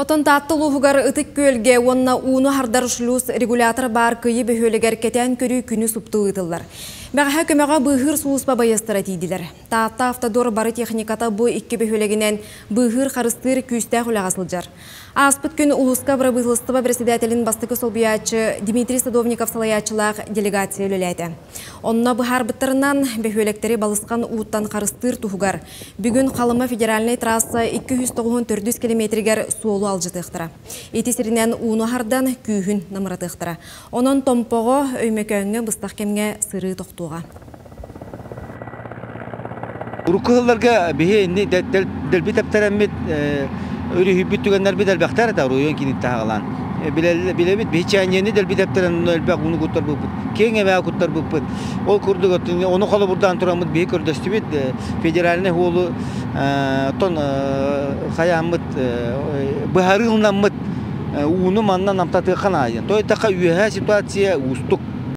Отон таттыл уһугар ытык көлге онна уну хардар шлюз регулятор бар кыйы бөхөлегер кетен көрү күнү суптуу ытыллар. Бәғә көмәға бұғыр суыспа байыстыра тейділер. Таатта автодор бары техниката бұ икки бөхөлегінен бұғыр қарыстыр күсті құлағасылжар. Аспыт күн улуска бұрабығылыстыба председателін бастықы солбиячы Дмитрий Садовников салаячылақ делегация өлеләді. Онна бұхар бұттарынан бөхөлектері балысқан уыттан қарыстыр тұхугар. Бүгін қалымы федеральный трасса 294 километргер суолу алжытықтыра. Етесірінен уыны хардан күйін намыратықтыра. Онын томпоғы өймекөңі бұстақ кемге сыры тоқтуға. Урукыларга бихе дәлбит аптарамет өрі хүббіт түгенлер бит әлбәқтар да ройон кинетті ағалан. Білебет бейчәнені дәлбит аптарам әлбәқ ұны құттар бұппыт. Кен әбәқ құттар бұппыт. Ол күрдік өттің, оны қолы бұрдан тұрамыд бей көрдістімет. Федеральный қолы тон қаямыд, бұхары ұлнамыд. Уны маннан амтатығы қанайын. Той тақа үйәе ситуация ұстық.